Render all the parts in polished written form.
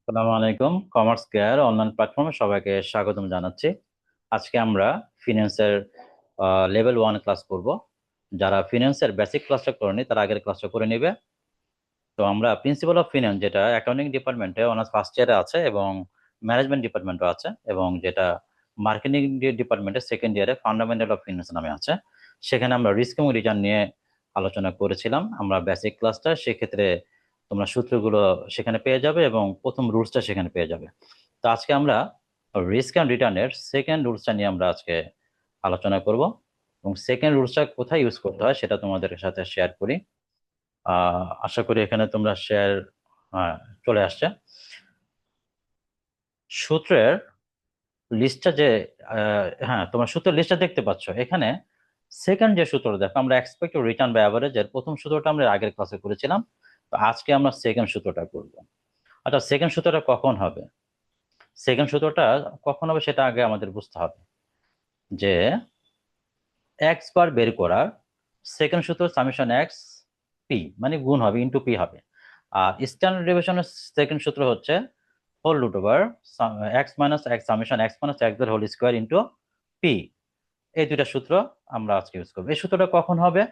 আসসালামু আলাইকুম। Commerce care online প্ল্যাটফর্মে সবাইকে স্বাগতম জানাচ্ছি। আজকে আমরা ফিনান্সের লেভেল 1 ক্লাস করব। যারা ফিনান্সের বেসিক ক্লাসটা করেনি তারা আগের ক্লাসটা করে নেবে। তো আমরা প্রিন্সিপাল অফ ফিনান্স, যেটা অ্যাকাউন্টিং ডিপার্টমেন্টে অনার্স ফার্স্ট ইয়ারে আছে এবং ম্যানেজমেন্ট ডিপার্টমেন্টও আছে, এবং যেটা মার্কেটিং ডিপার্টমেন্টে সেকেন্ড ইয়ারে ফান্ডামেন্টাল অফ ফিনান্স নামে আছে, সেখানে আমরা রিস্ক এবং রিটার্ন নিয়ে আলোচনা করেছিলাম। আমরা বেসিক ক্লাসটা সেক্ষেত্রে তোমরা সূত্রগুলো সেখানে পেয়ে যাবে এবং প্রথম রুলসটা সেখানে পেয়ে যাবে। তো আজকে আমরা রিস্ক অ্যান্ড রিটার্নের সেকেন্ড রুলসটা নিয়ে আমরা আজকে আলোচনা করব, এবং সেকেন্ড রুলসটা কোথায় ইউজ করতে হয় সেটা তোমাদের সাথে শেয়ার করি। আশা করি এখানে তোমরা শেয়ার চলে আসছে। সূত্রের লিস্টটা যে হ্যাঁ, তোমরা সূত্রের লিস্টটা দেখতে পাচ্ছ এখানে। সেকেন্ড যে সূত্রটা দেখো, আমরা এক্সপেক্টেড রিটার্ন বাই অ্যাভারেজের প্রথম সূত্রটা আমরা আগের ক্লাসে করেছিলাম। তো আজকে আমরা সেকেন্ড সূত্রটা করব। আচ্ছা, সেকেন্ড সূত্রটা কখন হবে? সেকেন্ড সূত্রটা কখন হবে সেটা আগে আমাদের বুঝতে হবে যে এক্স বার বের করার সেকেন্ড সূত্র সামেশন এক্স পি, মানে গুণ হবে, ইন্টু পি হবে। আর স্ট্যান্ডার্ড ডেভিয়েশনের সেকেন্ড সূত্র হচ্ছে whole root over x minus x summation x minus x এর হোল স্কোয়ার ইন্টু পি। এই দুইটা সূত্র আমরা আজকে ইউজ করবো। এই সূত্রটা কখন হবে?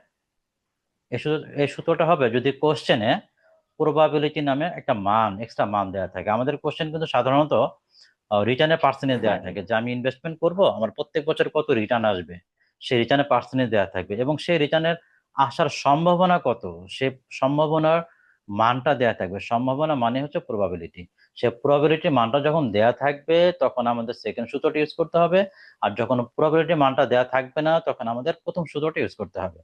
এই সূত্রটা হবে যদি কোশ্চেনে প্রবাবিলিটি নামে একটা মান, এক্সট্রা মান দেওয়া থাকে। আমাদের কোশ্চেন কিন্তু সাধারণত রিটার্নের পার্সেন্টেজ দেওয়া থাকে, যে আমি ইনভেস্টমেন্ট করব, আমার প্রত্যেক বছর কত রিটার্ন আসবে সেই রিটার্নের পার্সেন্টেজ দেওয়া থাকবে, এবং সেই রিটার্নের আসার সম্ভাবনা কত সে সম্ভাবনার মানটা দেওয়া থাকবে। সম্ভাবনা মানে হচ্ছে প্রবাবিলিটি। সে প্রবাবিলিটি মানটা যখন দেয়া থাকবে তখন আমাদের সেকেন্ড সূত্রটা ইউজ করতে হবে, আর যখন প্রবাবিলিটি মানটা দেয়া থাকবে না তখন আমাদের প্রথম সূত্রটা ইউজ করতে হবে।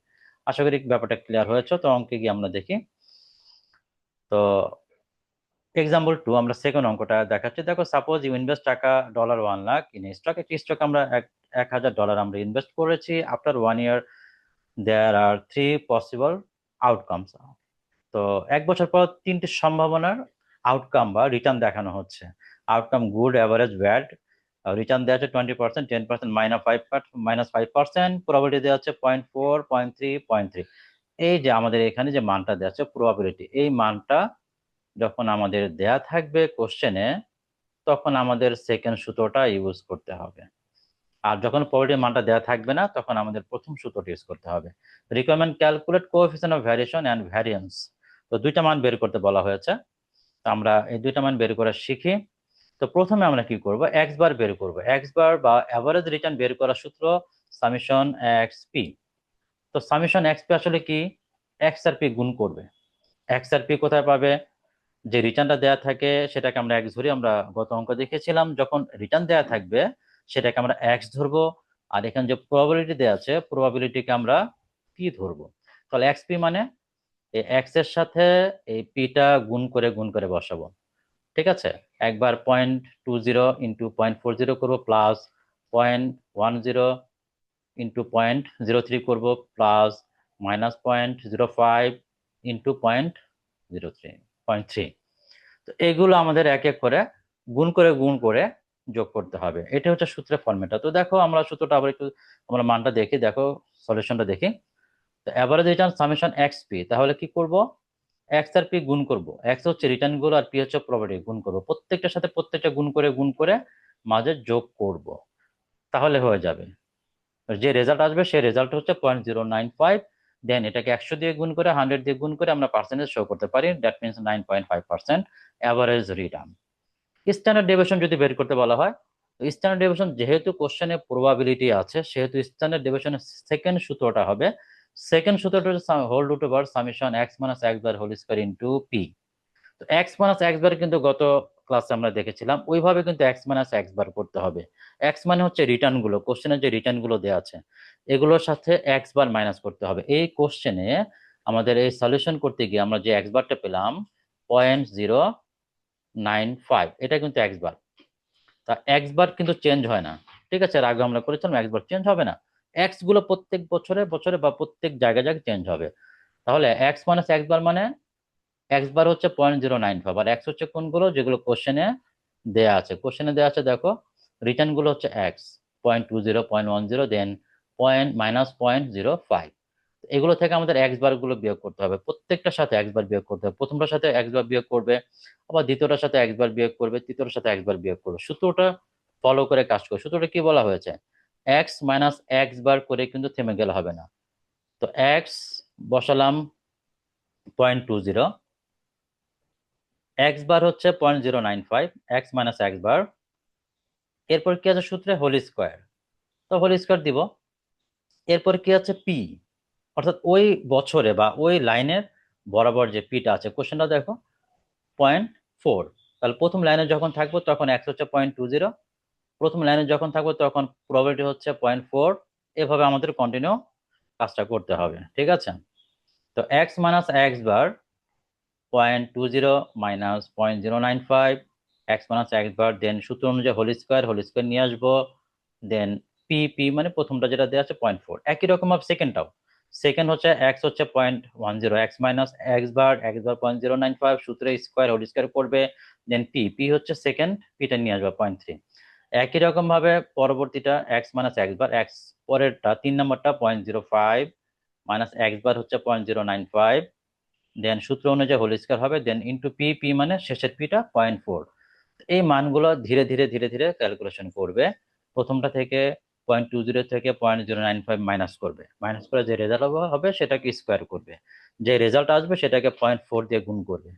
আশা করি ব্যাপারটা ক্লিয়ার হয়েছে। তো অঙ্কে গিয়ে আমরা দেখি। তো এক্সাম্পল 2, আমরা সেকেন্ড অঙ্কটা দেখাচ্ছি। দেখো, সাপোজ ইউ ইনভেস্ট টাকা $1,00,000 ইন স্টক। একটি স্টক আমরা $1,000 আমরা ইনভেস্ট করেছি। আফটার 1 ইয়ার দেয়ার আর থ্রি পসিবল আউটকামস। তো এক বছর পর তিনটি সম্ভাবনার আউটকাম বা রিটার্ন দেখানো হচ্ছে। Outcome good, average, bad. Return দেওয়া আছে 20%, 10%, -5%, প্রবাবিলিটি দেওয়া আছে 0.4, 0.3, 0.3। এই যে আমাদের এখানে যে মানটা দেওয়া আছে প্রবাবিলিটি, এই মানটা যখন আমাদের দেয়া থাকবে কোশ্চেনে তখন আমাদের সেকেন্ড সূত্রটা ইউজ করতে হবে। আর যখন প্রবাবিলিটির মানটা দেওয়া থাকবে না তখন আমাদের প্রথম সূত্রটা ইউজ করতে হবে। Requirement calculate coefficient of variation and variance. তো দুইটা মান বের করতে বলা হয়েছে। তো আমরা এই দুইটা মান বের করা শিখি। তো প্রথমে আমরা কি করব, এক্স বার বের করব। এক্স বার বা অ্যাভারেজ রিটার্ন বের করার সূত্র সামেশন এক্স পি। তো সামেশন এক্স পি আসলে কি? এক্স আর পি গুণ করবে। এক্স আর পি কোথায় পাবে? যে রিটার্নটা দেয়া থাকে সেটাকে আমরা এক্স ধরি। আমরা গত অঙ্ক দেখেছিলাম, যখন রিটার্ন দেয়া থাকবে সেটাকে আমরা এক্স ধরবো, আর এখানে যে প্রবাবিলিটি দেয়া আছে প্রবাবিলিটিকে আমরা পি ধরবো। তাহলে এক্স পি মানে এই এক্স এর সাথে এই পিটা গুণ করে বসাবো। ঠিক আছে। একবার 0.20 ইন্টু 0.40 করবো, প্লাস 0.10 ইন্টু 0.03 করবো, প্লাস -0.05 ইন্টু 0.03। তো এগুলো আমাদের এক এক করে গুণ করে যোগ করতে হবে। এটা হচ্ছে সূত্রের ফর্মেটটা। তো দেখো, আমরা সূত্রটা আবার একটু আমরা মানটা দেখি। দেখো, সলিউশনটা দেখি। তো average return summation x P, তাহলে কি করব? এক্স আর পি গুণ করব। এক্স হচ্ছে রিটার্ন গুলো আর পি হচ্ছে প্রবাবিলিটি, গুণ করব প্রত্যেকটার সাথে, প্রত্যেকটা গুণ করে মাঝে যোগ করব, তাহলে হয়ে যাবে। যে রেজাল্ট আসবে সেই রেজাল্ট হচ্ছে 0.095। দেন এটাকে 100 দিয়ে গুণ করে, 100 দিয়ে গুণ করে আমরা পার্সেন্টেজ শো করতে পারি। That means 9.5% average return. Standard deviation যদি বের করতে বলা হয়, তো স্ট্যান্ডার্ড ডেভিয়েশন যেহেতু কোশ্চেনে প্রবাবিলিটি আছে সেহেতু স্ট্যান্ডার্ড ডেভিয়েশনের সেকেন্ড সূত্রটা হবে, সেকেন্ড সূত্রটা হচ্ছে whole root over summation x minus x bar whole square into p. তো এক্স মাইনাস এক্স বার কিন্তু গত ক্লাসে আমরা দেখেছিলাম, ওইভাবে কিন্তু এক্স মাইনাস এক্স বার করতে হবে। এক্স মানে হচ্ছে রিটার্ন গুলো, কোশ্চেনের যে রিটার্ন গুলো দেওয়া আছে এগুলোর সাথে এক্স বার মাইনাস করতে হবে। এই কোশ্চেনে আমাদের এই সলিউশন করতে গিয়ে আমরা যে এক্স বারটা পেলাম 0.095, এটা কিন্তু এক্স বার। তা এক্স বার কিন্তু চেঞ্জ হয় না। ঠিক আছে, এর আগে আমরা করেছিলাম এক্স বার চেঞ্জ হবে না। এক্স গুলো প্রত্যেক বছরে বছরে বা প্রত্যেক জায়গায় জায়গায় চেঞ্জ হবে। তাহলে এক্স মাইনাস এক্স বার মানে এক্স বার হচ্ছে 0.095, আর এক্স হচ্ছে কোনগুলো যেগুলো কোশ্চেনে দেয়া আছে। কোশ্চেনে দেয়া আছে দেখো, রিটার্ন গুলো হচ্ছে এক্স 0.20, 0.10, দেন পয়েন্ট -0.05। এগুলো থেকে আমাদের এক্স বার গুলো বিয়োগ করতে হবে, প্রত্যেকটার সাথে এক্স বার বিয়োগ করতে হবে। প্রথমটার সাথে এক্স বার বিয়োগ করবে, আবার দ্বিতীয়টার সাথে এক্স বার বিয়োগ করবে, তৃতীয়টার সাথে এক্স বার বিয়োগ করবে। সূত্রটা ফলো করে কাজ করবে। সূত্রটা কি বলা হয়েছে, এক্স মাইনাস এক্স বার করে কিন্তু থেমে গেলে হবে না। তো এক্স বসালাম 0.20, এক্স বার হচ্ছে 0.095, এক্স মাইনাস এক্স বার। এরপর কি আছে সূত্রে, হোল স্কোয়ার, তো হোল স্কোয়ার দিব। এরপর কি আছে পি, অর্থাৎ ওই বছরে বা ওই লাইনের বরাবর যে পিটা আছে, কোশ্চেনটা দেখো 0.4। তাহলে প্রথম লাইনে যখন থাকবো তখন এক্স হচ্ছে 0.20, প্রথম লাইনে যখন থাকবো তখন প্রবাবিলিটি হচ্ছে 0.4। এভাবে আমাদের কন্টিনিউ কাজটা করতে হবে, ঠিক আছে। তো এক্স মাইনাস এক্স বার 0.20 মাইনাস 0.095, এক্স মাইনাস এক্স বার, দেন সূত্র অনুযায়ী হোল স্কোয়ার, হোল স্কোয়ার নিয়ে আসবো, দেন পি, পি মানে প্রথমটা যেটা দেওয়া আছে 0.4। একই রকম ভাবে সেকেন্ডটাও, সেকেন্ড হচ্ছে এক্স হচ্ছে 0.10, এক্স মাইনাস এক্স বার 0.095, সূত্রে স্কোয়ার হোল স্কোয়ার করবে, দেন পি, পি হচ্ছে সেকেন্ড, পিটা নিয়ে আসবে 0.3। একই রকম ভাবে পরবর্তীটা এক্স মাইনাস এক্স বার, এক্স পরেরটা 3 নম্বরটা 0.05 মাইনাস এক্স বার হচ্ছে 0.095, দেন সূত্র অনুযায়ী হোল স্কয়ার হবে, দেন ইন্টু পি, পি মানে শেষের পিটা 0.4। এই মানগুলো ধীরে ধীরে ধীরে ধীরে ক্যালকুলেশন করবে। প্রথমটা থেকে 0.20 থেকে 0.095 মাইনাস করবে, মাইনাস করে যে রেজাল্ট হবে সেটাকে স্কোয়ার করবে, যে রেজাল্ট আসবে সেটাকে 0.4 দিয়ে গুণ করবে।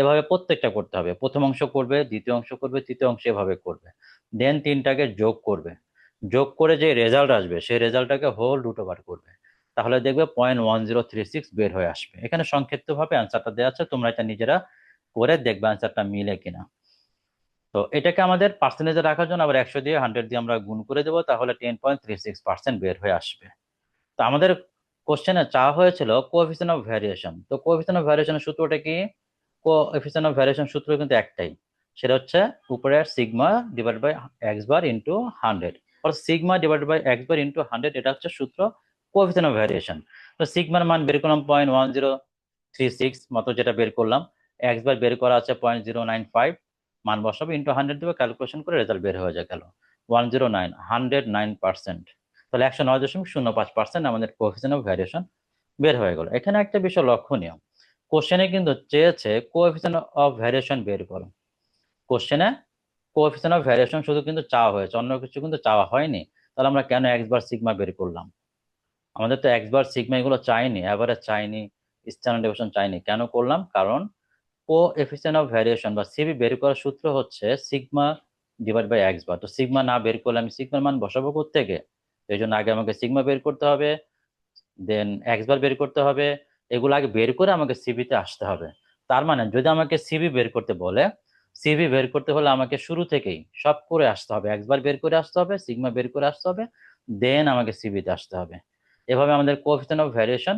এভাবে প্রত্যেকটা করতে হবে, প্রথম অংশ করবে, দ্বিতীয় অংশ করবে, তৃতীয় অংশ এভাবে করবে। দেন তিনটাকে যোগ করবে, যোগ করে যে রেজাল্ট আসবে সেই রেজাল্টটাকে হোল রুট ওভার করবে। তাহলে দেখবে 0.1036 বের হয়ে আসবে। এখানে সংক্ষিপ্ত ভাবে অ্যান্সারটা দেওয়া আছে, তোমরা এটা নিজেরা করে দেখবে অ্যান্সারটা মিলে কিনা। তো এটাকে আমাদের পার্সেন্টেজে রাখার জন্য আবার 100 দিয়ে 100 দিয়ে আমরা গুণ করে দেবো, তাহলে 10.36% বের হয়ে আসবে। তো আমাদের কোশ্চেনে চাওয়া হয়েছিল কোএফিসিয়েন্ট অফ ভ্যারিয়েশন। তো কোএফিসিয়েন্ট অফ ভ্যারিয়েশনের সূত্রটা কি, কোএফিসিয়েন্ট অফ ভ্যারিয়েশন সূত্র কিন্তু একটাই, সেটা হচ্ছে উপরে sigma divide by x bar into 100, অর্থাৎ sigma divide by x bar into 100, এটা হচ্ছে সূত্র কোএফিসিয়েন্ট অফ ভ্যারিয়েশন। তো সিগমার মান বের করলাম 0.1036 মতো, যেটা বের করলাম। এক্স বার বের করা আছে 0.095, মান বসাবো, ইন্টু 100 দেবে, ক্যালকুলেশন করে রেজাল্ট বের হয়ে যায় গেল 109, 109%। তাহলে 109.05% আমাদের কোএফিসিয়েন্ট অফ ভ্যারিয়েশন বের হয়ে গেল। এখানে একটা বিষয় লক্ষণীয়, কোশ্চেনে কিন্তু চেয়েছে কোএফিসিয়েন্ট অফ ভ্যারিয়েশন বের করো। কোশ্চেনে কোএফিসিয়েন্ট অফ ভ্যারিয়েশন শুধু কিন্তু চাওয়া হয়েছে, অন্য কিছু কিন্তু চাওয়া হয়নি। তাহলে আমরা কেন এক্স বার সিগমা বের করলাম? আমাদের তো এক্স বার সিগমা এগুলো চাইনি, অ্যাভারেজ চাইনি, স্ট্যান্ডার্ড ডেভিয়েশন চাইনি। কেন করলাম? কারণ কোএফিসিয়েন্ট অফ ভ্যারিয়েশন বা সিবি বের করার সূত্র হচ্ছে সিগমা ডিভাইড বাই এক্স বার। তো সিগমা না বের করলে আমি সিগমার মান বসাবো কোত্থেকে? এই জন্য আগে আমাকে সিগমা বের করতে হবে, দেন এক্স বার বের করতে হবে। এগুলো আগে বের করে আমাকে সিবিতে আসতে হবে। তার মানে যদি আমাকে সিবি বের করতে বলে, সিবি বের করতে হলে আমাকে শুরু থেকেই সব করে আসতে হবে, এক্স বার বের করে আসতে হবে, সিগমা বের করে আসতে হবে, দেন আমাকে সিবিতে আসতে হবে। এভাবে আমাদের কোএফিসিয়েন্ট অফ ভ্যারিয়েশন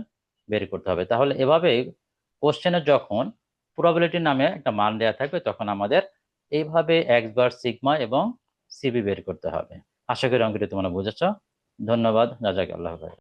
বের করতে হবে। তাহলে এভাবে কোশ্চেনে যখন প্রবাবিলিটি নামে একটা মান দেওয়া থাকবে তখন আমাদের এইভাবে এক্স বার সিগমা এবং সিবি বের করতে হবে। আশা করি অঙ্কটি তোমরা বুঝেছ। ধন্যবাদ, জাজাকাল্লাহ খাইর।